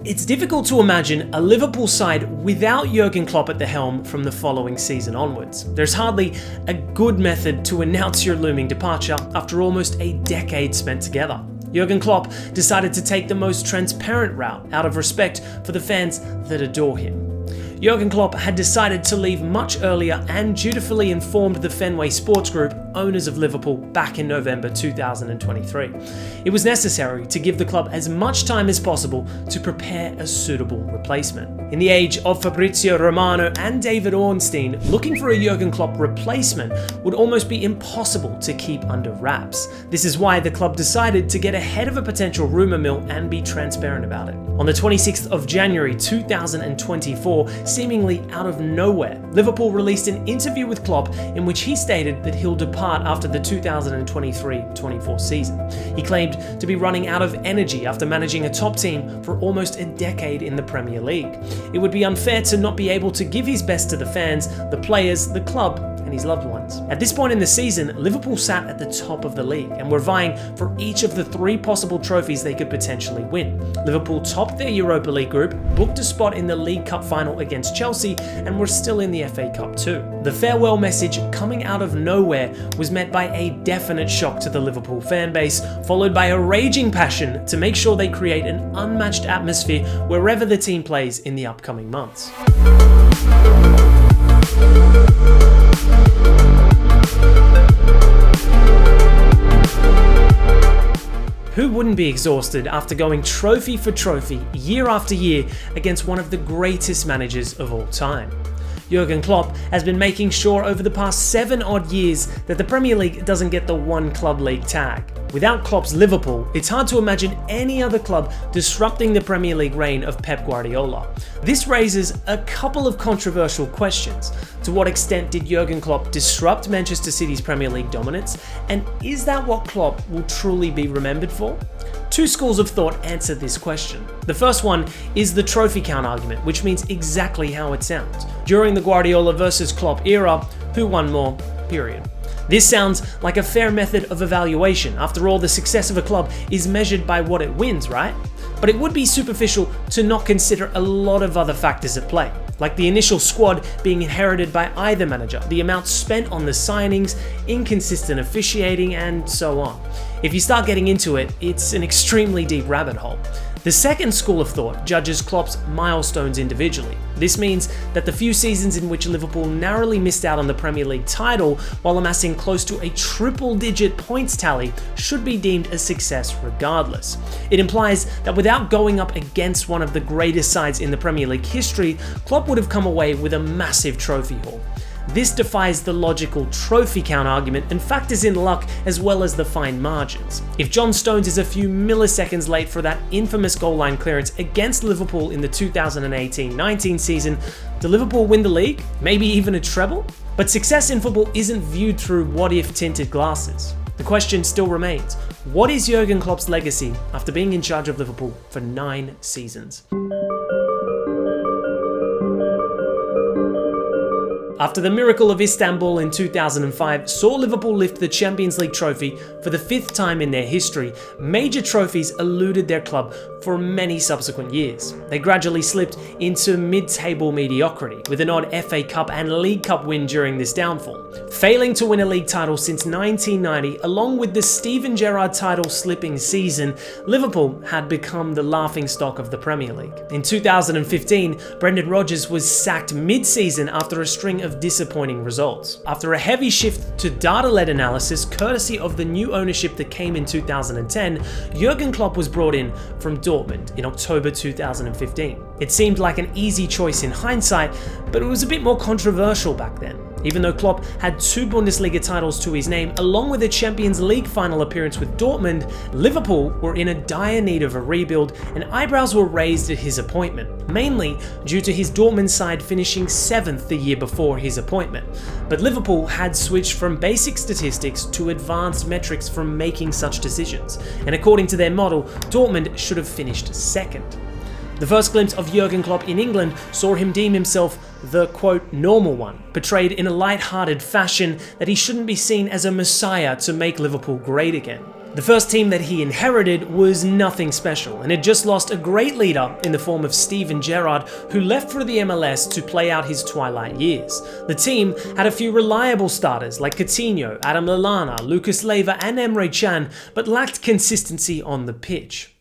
It's difficult to imagine a Liverpool side without Jurgen Klopp at the helm from the following season onwards. There's hardly a good method to announce your looming departure after almost a decade spent together. Jurgen Klopp decided to take the most transparent route out of respect for the fans that adore him. Jurgen Klopp had decided to leave much earlier and dutifully informed the Fenway Sports Group, owners of Liverpool, back in November 2023. It was necessary to give the club as much time as possible to prepare a suitable replacement. In the age of Fabrizio Romano and David Ornstein, looking for a Jurgen Klopp replacement would almost be impossible to keep under wraps. This is why the club decided to get ahead of a potential rumour mill and be transparent about it. On the 26th of January 2024, seemingly out of nowhere, Liverpool released an interview with Klopp in which he stated that he'll depart after the 2023-24 season. He claimed to be running out of energy after managing a top team for almost a decade in the Premier League. It would be unfair to not be able to give his best to the fans, the players, the club, and his loved ones. At this point in the season, Liverpool sat at the top of the league and were vying for each of the 3 possible trophies they could potentially win. Liverpool topped their Europa League group, booked a spot in the League Cup final against Chelsea, and were still in the FA Cup too. The farewell message coming out of nowhere was met by a definite shock to the Liverpool fan base, followed by a raging passion to make sure they create an unmatched atmosphere wherever the team plays in the upcoming months. Who wouldn't be exhausted after going trophy for trophy, year after year, against one of the greatest managers of all time? Jurgen Klopp has been making sure over the past 7 odd years that the Premier League doesn't get the one club league tag. Without Klopp's Liverpool, it's hard to imagine any other club disrupting the Premier League reign of Pep Guardiola. This raises a couple of controversial questions. To what extent did Jurgen Klopp disrupt Manchester City's Premier League dominance? And is that what Klopp will truly be remembered for? 2 schools of thought answer this question. The first one is the trophy count argument, which means exactly how it sounds. During the Guardiola versus Klopp era, who won more? Period. This sounds like a fair method of evaluation. After all, the success of a club is measured by what it wins, right? But it would be superficial to not consider a lot of other factors at play, like the initial squad being inherited by either manager, the amount spent on the signings, inconsistent officiating, and so on. If you start getting into it, it's an extremely deep rabbit hole. The second school of thought judges Klopp's milestones individually. This means that the few seasons in which Liverpool narrowly missed out on the Premier League title while amassing close to a triple-digit points tally should be deemed a success regardless. It implies that without going up against one of the greatest sides in the Premier League history, Klopp would have come away with a massive trophy haul. This defies the logical trophy count argument and factors in luck as well as the fine margins. If John Stones is a few milliseconds late for that infamous goal line clearance against Liverpool in the 2018-19 season, do Liverpool win the league? Maybe even a treble? But success in football isn't viewed through what-if tinted glasses. The question still remains, what is Jurgen Klopp's legacy after being in charge of Liverpool for 9 seasons? After the miracle of Istanbul in 2005 saw Liverpool lift the Champions League trophy for the 5th time in their history, major trophies eluded their club for many subsequent years. They gradually slipped into mid-table mediocrity, with an odd FA Cup and League Cup win during this downfall. Failing to win a league title since 1990, along with the Steven Gerrard title slipping season, Liverpool had become the laughingstock of the Premier League. In 2015, Brendan Rodgers was sacked mid-season after a string of disappointing results. After a heavy shift to data-led analysis, courtesy of the new ownership that came in 2010, Jurgen Klopp was brought in from Dortmund in October 2015. It seemed like an easy choice in hindsight, but it was a bit more controversial back then. Even though Klopp had 2 Bundesliga titles to his name, along with a Champions League final appearance with Dortmund, Liverpool were in a dire need of a rebuild, and eyebrows were raised at his appointment, mainly due to his Dortmund side finishing 7th the year before his appointment. But Liverpool had switched from basic statistics to advanced metrics from making such decisions, and according to their model, Dortmund should have finished 2nd. The first glimpse of Jurgen Klopp in England saw him deem himself the, quote, normal one, portrayed in a light-hearted fashion that he shouldn't be seen as a messiah to make Liverpool great again. The first team that he inherited was nothing special and had just lost a great leader in the form of Steven Gerrard, who left for the MLS to play out his twilight years. The team had a few reliable starters like Coutinho, Adam Lallana, Lucas Leiva and Emre Can, but lacked consistency on the pitch.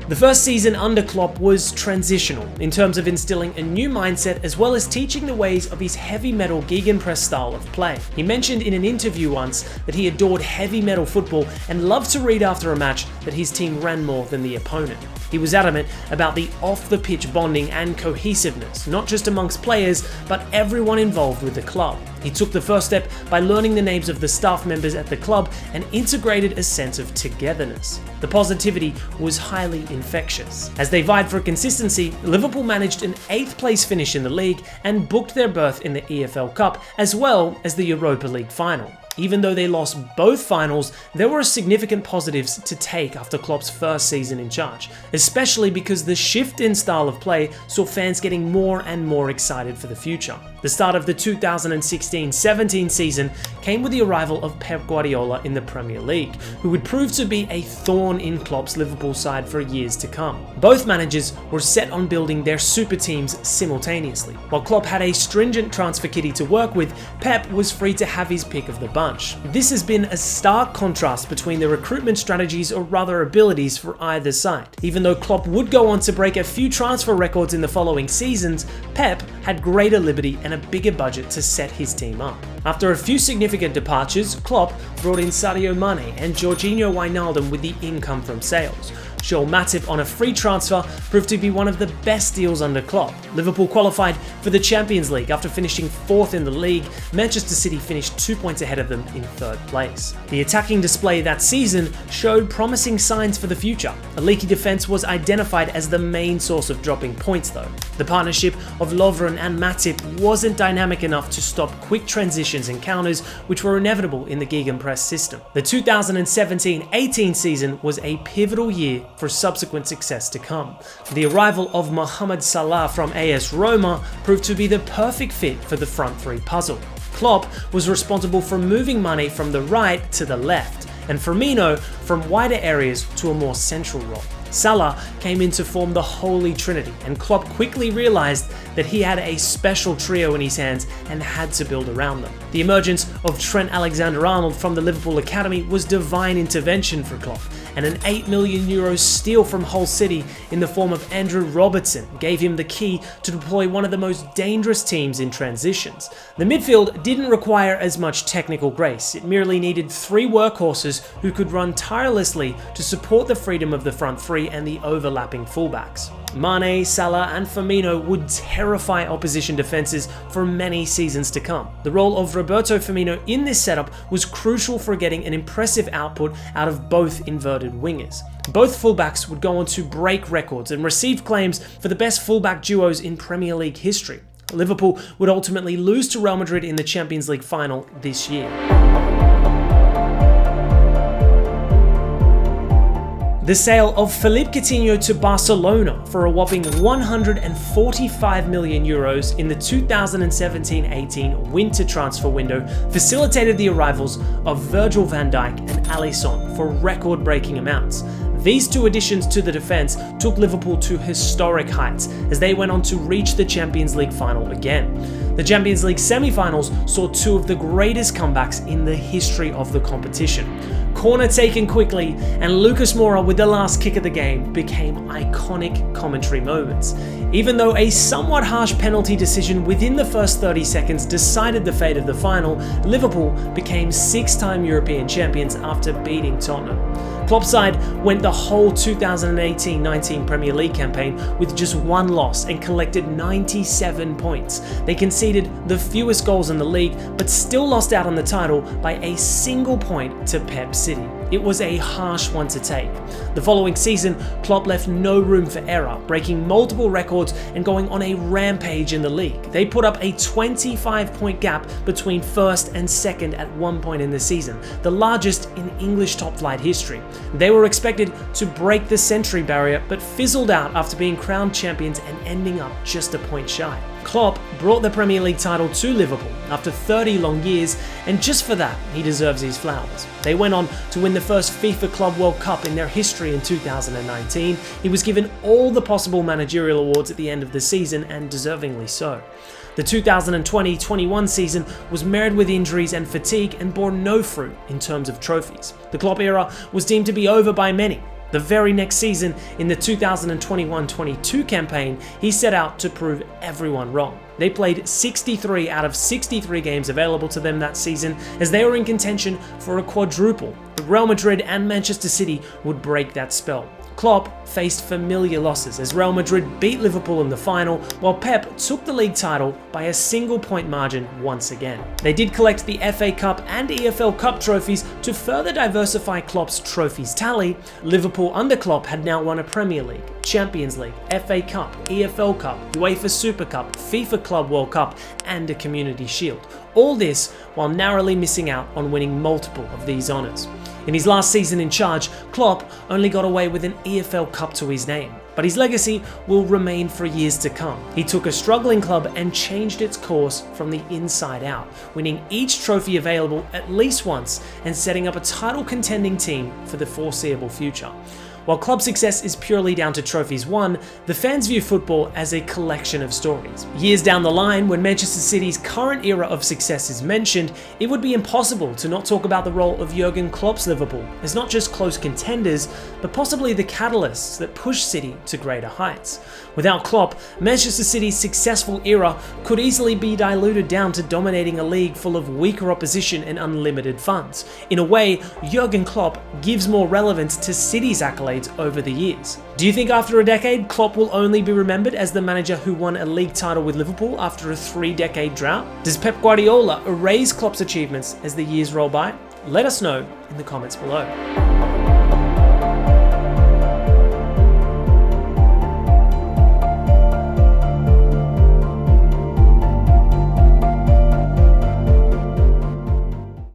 The first season under Klopp was transitional in terms of instilling a new mindset as well as teaching the ways of his heavy metal gegenpress style of play. He mentioned in an interview once that he adored heavy metal football and loved to read after a match that his team ran more than the opponent. He was adamant about the off-the-pitch bonding and cohesiveness, not just amongst players, but everyone involved with the club. He took the first step by learning the names of the staff members at the club and integrated a sense of togetherness. The positivity was highly infectious. As they vied for consistency, Liverpool managed an 8th place finish in the league and booked their berth in the EFL Cup as well as the Europa League final. Even though they lost both finals, there were significant positives to take after Klopp's first season in charge, especially because the shift in style of play saw fans getting more and more excited for the future. The start of the 2016-17 season came with the arrival of Pep Guardiola in the Premier League, who would prove to be a thorn in Klopp's Liverpool side for years to come. Both managers were set on building their super teams simultaneously. While Klopp had a stringent transfer kitty to work with, Pep was free to have his pick of the bunch. This has been a stark contrast between the recruitment strategies or rather abilities for either side. Even though Klopp would go on to break a few transfer records in the following seasons, Pep had greater liberty and a bigger budget to set his team up. After a few significant departures, Klopp brought in Sadio Mane and Jorginho Wijnaldum with the income from sales. Joel Matip on a free transfer proved to be one of the best deals under Klopp. Liverpool qualified for the Champions League after finishing 4th in the league. Manchester City finished 2 points ahead of them in 3rd place. The attacking display that season showed promising signs for the future. A leaky defence was identified as the main source of dropping points though. The partnership of Lovren and Matip wasn't dynamic enough to stop quick transitions and counters, which were inevitable in the gegenpress system. The 2017-18 season was a pivotal year for subsequent success to come. The arrival of Mohamed Salah from AS Roma proved to be the perfect fit for the front three puzzle. Klopp was responsible for moving Mane from the right to the left, and Firmino from wider areas to a more central role. Salah came in to form the Holy Trinity, and Klopp quickly realised that he had a special trio in his hands and had to build around them. The emergence of Trent Alexander-Arnold from the Liverpool Academy was divine intervention for Klopp, and an €8 million steal from Hull City in the form of Andrew Robertson gave him the key to deploy one of the most dangerous teams in transitions. The midfield didn't require as much technical grace, it merely needed 3 workhorses who could run tirelessly to support the freedom of the front three and the overlapping fullbacks. Mane, Salah and Firmino would terrify opposition defences for many seasons to come. The role of Roberto Firmino in this setup was crucial for getting an impressive output out of both inverted wingers. Both fullbacks would go on to break records and receive claims for the best fullback duos in Premier League history. Liverpool would ultimately lose to Real Madrid in the Champions League final this year. The sale of Philippe Coutinho to Barcelona for a whopping €145 million in the 2017-18 winter transfer window facilitated the arrivals of Virgil van Dijk and Alisson for record-breaking amounts. These 2 additions to the defence took Liverpool to historic heights as they went on to reach the Champions League final again. The Champions League semi-finals saw 2 of the greatest comebacks in the history of the competition. Corner taken quickly, and Lucas Moura with the last kick of the game became iconic commentary moments. Even though a somewhat harsh penalty decision within the first 30 seconds decided the fate of the final, Liverpool became 6-time European champions after beating Tottenham. Klopp's side went the whole 2018-19 Premier League campaign with just 1 loss and collected 97 points. They conceded the fewest goals in the league, but still lost out on the title by a single point to Pep City. It was a harsh one to take. The following season, Klopp left no room for error, breaking multiple records and going on a rampage in the league. They put up a 25-point gap between first and second at one point in the season, the largest in English top-flight history. They were expected to break the century barrier, but fizzled out after being crowned champions and ending up just a point shy. Klopp brought the Premier League title to Liverpool after 30 long years, and just for that, he deserves his flowers. They went on to win the first FIFA Club World Cup in their history in 2019. He was given all the possible managerial awards at the end of the season, and deservingly so. The 2020-21 season was marred with injuries and fatigue and bore no fruit in terms of trophies. The Klopp era was deemed to be over by many. The very next season, in the 2021-22 campaign, he set out to prove everyone wrong. They played 63 out of 63 games available to them that season as they were in contention for a quadruple. But Real Madrid and Manchester City would break that spell. Klopp faced familiar losses as Real Madrid beat Liverpool in the final, while Pep took the league title by a single point margin once again. They did collect the FA Cup and EFL Cup trophies to further diversify Klopp's trophies tally. Liverpool under Klopp had now won a Premier League, Champions League, FA Cup, EFL Cup, UEFA Super Cup, FIFA Club World Cup, and a Community Shield. All this while narrowly missing out on winning multiple of these honours. In his last season in charge, Klopp only got away with an EFL Cup to his name, but his legacy will remain for years to come. He took a struggling club and changed its course from the inside out, winning each trophy available at least once and setting up a title contending team for the foreseeable future. While club success is purely down to trophies won, the fans view football as a collection of stories. Years down the line, when Manchester City's current era of success is mentioned, it would be impossible to not talk about the role of Jurgen Klopp's Liverpool as not just close contenders, but possibly the catalysts that push City to greater heights. Without Klopp, Manchester City's successful era could easily be diluted down to dominating a league full of weaker opposition and unlimited funds. In a way, Jurgen Klopp gives more relevance to City's accolades over the years. Do you think after a decade, Klopp will only be remembered as the manager who won a league title with Liverpool after a 3-decade drought? Does Pep Guardiola erase Klopp's achievements as the years roll by? Let us know in the comments below.